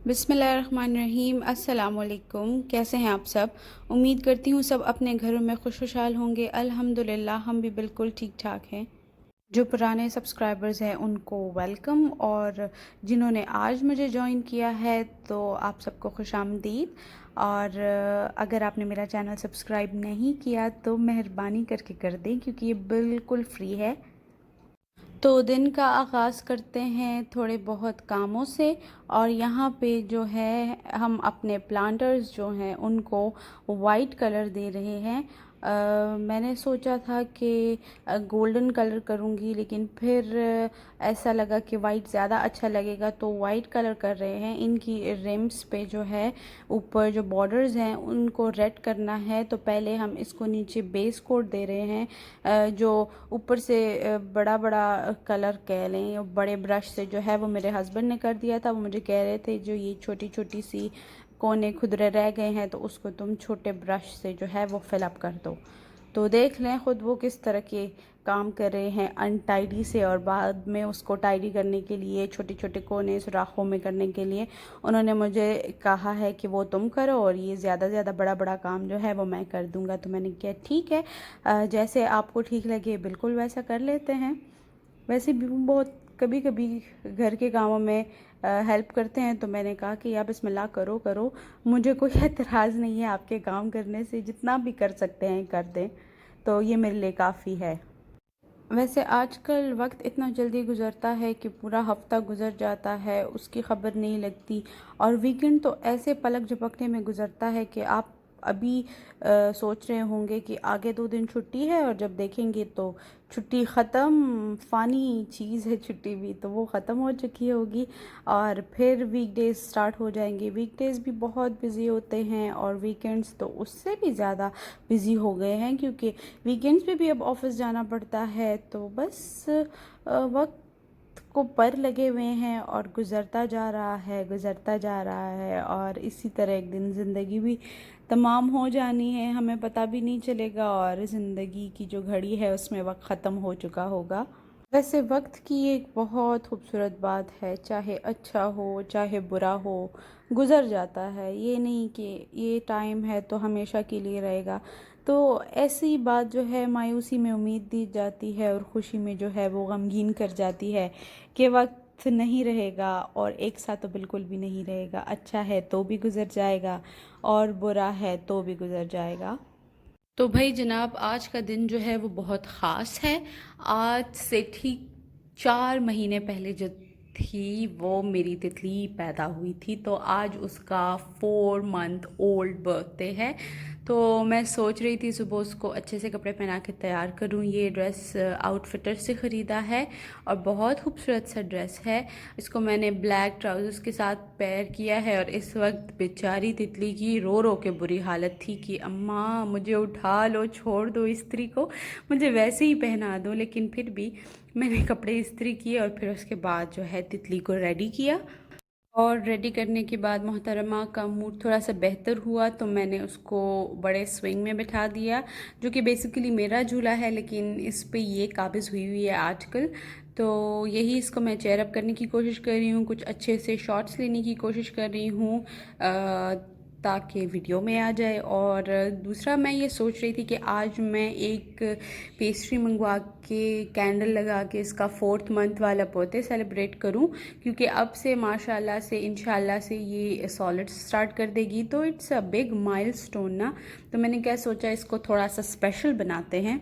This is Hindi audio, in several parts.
बिस्मिल्लाहिर्रहमानिर्रहीम। अस्सलाम वालेकुम। कैसे हैं आप सब? उम्मीद करती हूँ सब अपने घरों में खुशहाल होंगे। अल्हम्दुलिल्लाह हम भी बिल्कुल ठीक ठाक हैं। जो पुराने सब्सक्राइबर्स हैं उनको वेलकम, और जिन्होंने आज मुझे जॉइन किया है तो आप सबको खुशामदीद। और अगर आपने मेरा चैनल सब्सक्राइब नहीं किया तो मेहरबानी करके कर दें, क्योंकि ये बिल्कुल फ्री है। तो दिन का आगाज़ करते हैं थोड़े बहुत कामों से। और यहाँ पे जो है हम अपने प्लांटर्स जो हैं उनको वाइट कलर दे रहे हैं। मैंने सोचा था कि गोल्डन कलर करूँगी, लेकिन फिर ऐसा लगा कि वाइट ज़्यादा अच्छा लगेगा, तो वाइट कलर कर रहे हैं। इनकी रिम्स पे जो है ऊपर जो बॉर्डर्स हैं उनको रेड करना है। तो पहले हम इसको नीचे बेस कोट दे रहे हैं। जो ऊपर से बड़ा बड़ा कलर कह लें, बड़े ब्रश से जो है वो मेरे हस्बैंड ने कर दिया था। वो मुझे कह रहे थे जो ये छोटी छोटी सी कोने खुदरे रह गए हैं तो उसको तुम छोटे ब्रश से जो है वो फिलअप कर दो। तो देख लें ख़ुद वो किस तरह के काम कर रहे हैं अनटाइडी से, और बाद में उसको टाइडी करने के लिए छोटे छोटे कोने सुराखों में करने के लिए उन्होंने मुझे कहा है कि वो तुम करो और ये ज़्यादा बड़ा बड़ा काम जो है वो मैं कर दूंगा। तो मैंने कहा ठीक है, जैसे आपको ठीक लगे बिल्कुल वैसा कर लेते हैं। वैसे भी बहुत कभी कभी घर के कामों में हेल्प करते हैं, तो मैंने कहा कि या बिस्मिल्लाह करो करो, मुझे कोई एतराज़ नहीं है आपके काम करने से, जितना भी कर सकते हैं कर दें, तो ये मेरे लिए काफ़ी है। वैसे आजकल वक्त इतना जल्दी गुज़रता है कि पूरा हफ्ता गुज़र जाता है, उसकी ख़बर नहीं लगती। और वीकेंड तो ऐसे पलक झपकने में गुज़रता है कि आप अभी सोच रहे होंगे कि आगे 2 दिन छुट्टी है, और जब देखेंगे तो छुट्टी ख़त्म। फ़ानी चीज़ है छुट्टी भी, तो वो ख़त्म हो चुकी होगी और फिर वीकडेज़ स्टार्ट हो जाएंगे। वीकडेज़ भी बहुत बिज़ी होते हैं और वीकेंड्स तो उससे भी ज़्यादा बिज़ी हो गए हैं, क्योंकि वीकेंड्स पे भी अब ऑफिस जाना पड़ता है। तो बस वक्त को पर लगे हुए हैं और गुज़रता जा रहा है, गुज़रता जा रहा है, और इसी तरह एक दिन ज़िंदगी भी तमाम हो जानी है, हमें पता भी नहीं चलेगा, और ज़िंदगी की जो घड़ी है उसमें वक्त ख़त्म हो चुका होगा। वैसे वक्त की एक बहुत खूबसूरत बात है, चाहे अच्छा हो चाहे बुरा हो, गुज़र जाता है। ये नहीं कि ये टाइम है तो हमेशा के लिए रहेगा। तो ऐसी बात जो है मायूसी में उम्मीद दी जाती है और ख़ुशी में जो है वो गमगीन कर जाती है कि वक्त नहीं रहेगा, और एक साथ तो बिल्कुल भी नहीं रहेगा। अच्छा है तो भी गुज़र जाएगा और बुरा है तो भी गुज़र जाएगा। तो भाई जनाब, आज का दिन जो है वो बहुत ख़ास है। आज से ठीक 4 महीने पहले जो थी वो मेरी तितली पैदा हुई थी, तो आज उसका 4 मंथ ओल्ड बर्थडे है। तो मैं सोच रही थी सुबह उसको अच्छे से कपड़े पहना के तैयार करूँ। ये ड्रेस आउटफिटर से ख़रीदा है और बहुत खूबसूरत सा ड्रेस है। इसको मैंने ब्लैक ट्राउज़र्स के साथ पेयर किया है, और इस वक्त बेचारी तितली की रो रो के बुरी हालत थी कि अम्मा मुझे उठा लो, छोड़ दो इस्त्री को, मुझे वैसे ही पहना दो। लेकिन फिर भी मैंने कपड़े इस्त्री किए और फिर उसके बाद जो है तितली को रेडी किया। और रेडी करने के बाद मोहतरमा का मूड थोड़ा सा बेहतर हुआ, तो मैंने उसको बड़े स्विंग में बिठा दिया, जो कि बेसिकली मेरा झूला है, लेकिन इस पे ये काबिज़ हुई हुई है आजकल। तो यही इसको मैं चेयर अप करने की कोशिश कर रही हूँ, कुछ अच्छे से शॉट्स लेने की कोशिश कर रही हूँ ताकि वीडियो में आ जाए। और दूसरा मैं ये सोच रही थी कि आज मैं एक पेस्ट्री मंगवा के कैंडल लगा के इसका 4th मंथ वाला बर्थडे सेलिब्रेट करूं, क्योंकि अब से माशाल्लाह से इंशाल्लाह से ये सॉलिड्स स्टार्ट कर देगी, तो इट्स अ बिग माइलस्टोन ना। तो मैंने क्या सोचा इसको थोड़ा सा स्पेशल बनाते हैं।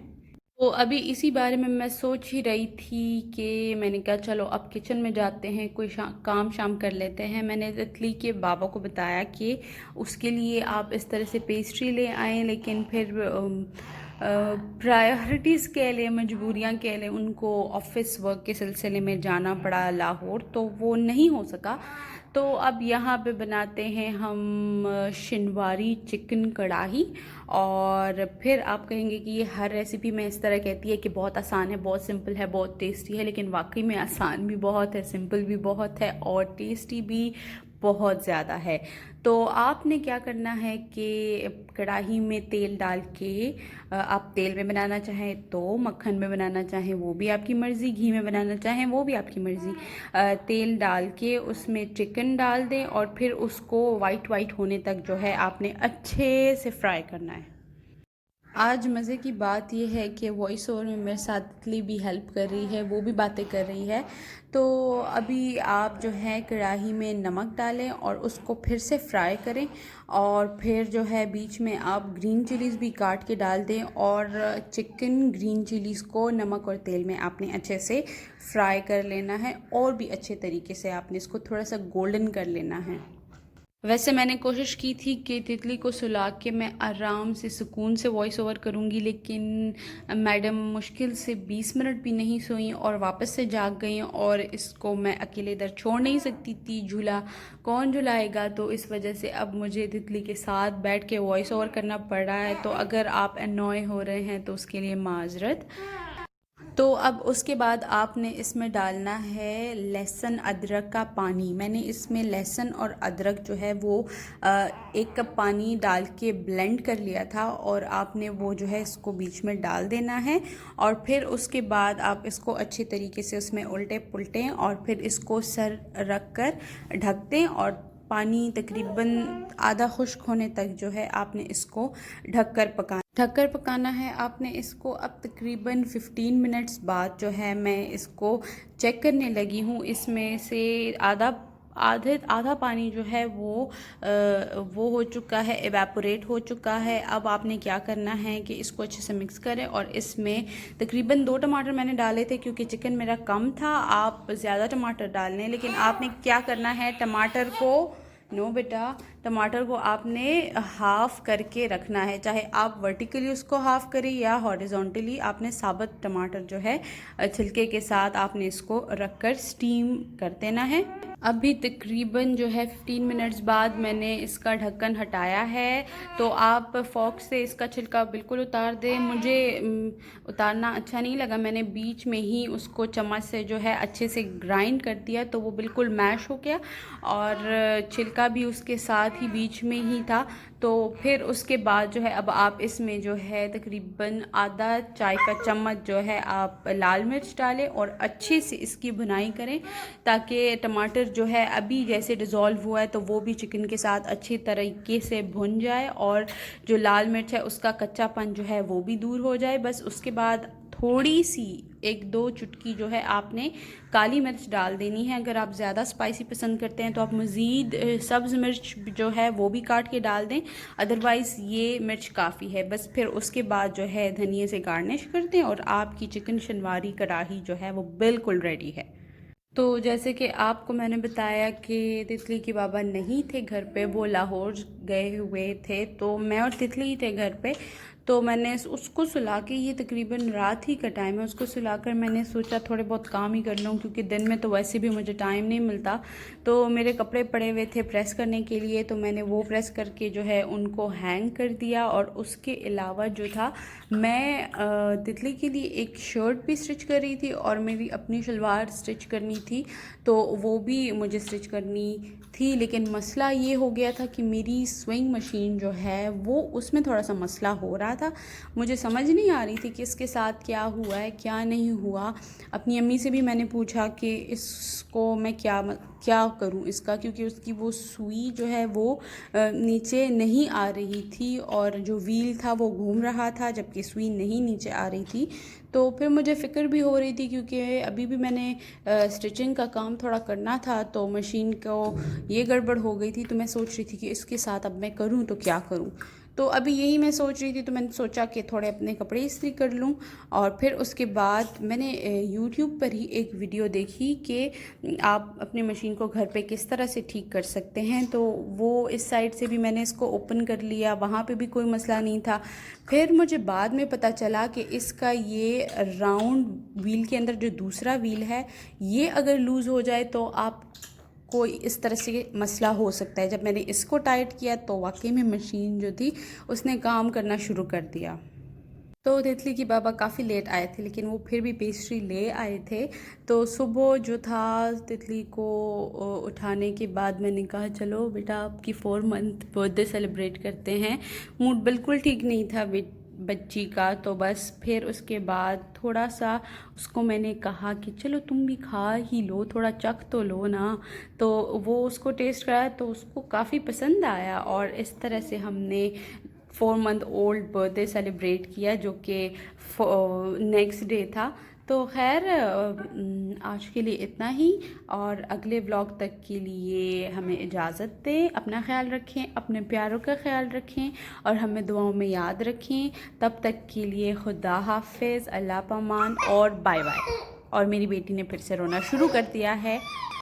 तो अभी इसी बारे में मैं सोच ही रही थी कि मैंने कहा चलो अब किचन में जाते हैं, कोई काम शाम कर लेते हैं। मैंने तितली के बाबा को बताया कि उसके लिए आप इस तरह से पेस्ट्री ले आएँ, लेकिन फिर प्रायोरिटीज़ कह लें, मजबूरियां कह लें, उनको ऑफिस वर्क के सिलसिले में जाना पड़ा लाहौर, तो वो नहीं हो सका। तो अब यहाँ पे बनाते हैं हम शिनवारी चिकन कढ़ाई। और फिर आप कहेंगे कि ये हर रेसिपी में इस तरह कहती है कि बहुत आसान है, बहुत सिंपल है, बहुत टेस्टी है, लेकिन वाकई में आसान भी बहुत है, सिंपल भी बहुत है और टेस्टी भी बहुत ज़्यादा है। तो आपने क्या करना है कि कढ़ाई में तेल डाल के आप तेल में बनाना चाहें तो, मक्खन में बनाना चाहें वो भी आपकी मर्ज़ी, घी में बनाना चाहें वो भी आपकी मर्ज़ी। तेल डाल के उसमें चिकन डाल दें और फिर उसको वाइट वाइट होने तक जो है आपने अच्छे से फ्राई करना है। आज मज़े की बात यह है कि वॉइस ओवर में मेरे साथ तितली भी हेल्प कर रही है, वो भी बातें कर रही है। तो अभी आप जो है कढ़ाई में नमक डालें और उसको फिर से फ्राई करें, और फिर जो है बीच में आप ग्रीन चिलीज़ भी काट के डाल दें, और चिकन ग्रीन चिलीज़ को नमक और तेल में आपने अच्छे से फ्राई कर लेना है, और भी अच्छे तरीके से आपने इसको थोड़ा सा गोल्डन कर लेना है। वैसे मैंने कोशिश की थी कि तितली को सुला के मैं आराम से सुकून से वॉइस ओवर करूँगी, लेकिन मैडम मुश्किल से 20 मिनट भी नहीं सोई और वापस से जाग गई, और इसको मैं अकेले इधर छोड़ नहीं सकती थी, झूला कौन झुलाएगा। तो इस वजह से अब मुझे तितली के साथ बैठ के वॉइस ओवर करना पड़ रहा है। तो अगर आप अनॉय हो रहे हैं तो उसके लिए माजरत। तो अब उसके बाद आपने इसमें डालना है लहसुन अदरक का पानी। मैंने इसमें लहसुन और अदरक जो है वो 1 कप पानी डाल के ब्लेंड कर लिया था, और आपने वो जो है इसको बीच में डाल देना है, और फिर उसके बाद आप इसको अच्छे तरीके से उसमें उल्टे पुल्टें, और फिर इसको सर रख कर ढक दें, और पानी तकरीबन आधा खुश्क होने तक जो है आपने इसको ढककर पकाना है आपने इसको। अब तकरीबन 15 मिनट्स बाद जो है मैं इसको चेक करने लगी हूँ, इसमें से आधा पानी जो है वो हो चुका है, एवेपोरेट हो चुका है। अब आपने क्या करना है कि इसको अच्छे से मिक्स करें, और इसमें तकरीबन 2 टमाटर मैंने डाले थे क्योंकि चिकन मेरा कम था। आप ज़्यादा टमाटर डाल लें, लेकिन आपने क्या करना है, टमाटर को टमाटर को आपने हाफ़ करके रखना है, चाहे आप वर्टिकली उसको हाफ़ करें या हॉरिजॉन्टली। आपने साबुत टमाटर जो है छिलके के साथ आपने इसको रखकर स्टीम कर देना है। अभी तकरीबन जो है 15 मिनट्स बाद मैंने इसका ढक्कन हटाया है, तो आप फॉक से इसका छिलका बिल्कुल उतार दें। मुझे उतारना अच्छा नहीं लगा, मैंने बीच में ही उसको चम्मच से जो है अच्छे से ग्राइंड कर दिया, तो वो बिल्कुल मैश हो गया, और छिलका भी उसके साथ ही बीच में ही था। तो फिर उसके बाद जो है अब आप इसमें जो है तकरीबन आधा चाय का चम्मच जो है आप लाल मिर्च डालें, और अच्छे से इसकी भुनाई करें, ताकि टमाटर जो है अभी जैसे डिज़ोल्व हुआ है तो वो भी चिकन के साथ अच्छी तरीके से भुन जाए, और जो लाल मिर्च है उसका कच्चापन जो है वो भी दूर हो जाए। बस उसके बाद थोड़ी सी 1-2 चुटकी जो है आपने काली मिर्च डाल देनी है। अगर आप ज़्यादा स्पाइसी पसंद करते हैं तो आप मज़ीद सब्ज़ मिर्च जो है वो भी काट के डाल दें, अदरवाइज़ ये मिर्च काफ़ी है। बस फिर उसके बाद जो है धनिए से गार्निश कर दें, और आपकी चिकन शनवारी कढ़ाई जो है वो बिल्कुल रेडी है। तो जैसे कि आपको मैंने बताया कि तितली के बाबा नहीं थे घर पे, वो लाहौर गए हुए थे, तो मैं और तितली ही थे घर पे। तो मैंने उसको सुला के, ये तकरीबन रात ही का टाइम है, उसको सुलाकर मैंने सोचा थोड़े बहुत काम ही कर लूँ, क्योंकि दिन में तो वैसे भी मुझे टाइम नहीं मिलता। तो मेरे कपड़े पड़े हुए थे प्रेस करने के लिए, तो मैंने वो प्रेस करके जो है उनको हैंग कर दिया। और उसके अलावा जो था, मैं तितली के लिए एक शर्ट भी स्टिच कर रही थी, और मेरी अपनी शलवार स्टिच करनी थी, तो वो भी मुझे स्टिच करनी थी। लेकिन मसला ये हो गया था कि मेरी स्विंग मशीन जो है वो, उसमें थोड़ा सा मसला हो रहा था। मुझे समझ नहीं आ रही थी कि इसके साथ क्या हुआ है क्या नहीं हुआ। अपनी अम्मी से भी मैंने पूछा कि इसको मैं क्या करूं इसका, क्योंकि उसकी वो सुई जो है वो नीचे नहीं आ रही थी, और जो व्हील था वो घूम रहा था जबकि सुई नहीं नीचे आ रही थी। तो फिर मुझे फ़िक्र भी हो रही थी, क्योंकि अभी भी मैंने स्टिचिंग का काम थोड़ा करना था, तो मशीन को ये गड़बड़ हो गई थी। तो मैं सोच रही थी कि इसके साथ अब मैं करूं तो क्या करूं। तो अभी यही मैं सोच रही थी, तो मैंने सोचा कि थोड़े अपने कपड़े इस्त्री कर लूं। और फिर उसके बाद मैंने यूट्यूब पर ही एक वीडियो देखी कि आप अपनी मशीन को घर पे किस तरह से ठीक कर सकते हैं। तो वो इस साइड से भी मैंने इसको ओपन कर लिया, वहाँ पे भी कोई मसला नहीं था। फिर मुझे बाद में पता चला कि इसका ये राउंड व्हील के अंदर जो दूसरा व्हील है, ये अगर लूज़ हो जाए तो आप कोई इस तरह से मसला हो सकता है। जब मैंने इसको टाइट किया तो वाकई में मशीन जो थी उसने काम करना शुरू कर दिया। तो तितली की बाबा काफ़ी लेट आए थे, लेकिन वो फिर भी पेस्ट्री ले आए थे। तो सुबह जो था तितली को उठाने के बाद मैंने कहा चलो बेटा आपकी 4 मंथ बर्थडे सेलिब्रेट करते हैं। मूड बिल्कुल ठीक नहीं था बच्ची का, तो बस फिर उसके बाद थोड़ा सा उसको मैंने कहा कि चलो तुम भी खा ही लो, थोड़ा चख तो लो ना। तो वो उसको टेस्ट कराया तो उसको काफ़ी पसंद आया, और इस तरह से हमने 4 मंथ ओल्ड बर्थडे सेलिब्रेट किया, जो कि नेक्स्ट डे था। तो खैर आज के लिए इतना ही, और अगले व्लॉग तक के लिए हमें इजाज़त दें। अपना ख्याल रखें, अपने प्यारों का ख्याल रखें, और हमें दुआओं में याद रखें। तब तक के लिए खुदा हाफिज़, अल्लाह पामान और बाय बाय। और मेरी बेटी ने फिर से रोना शुरू कर दिया है।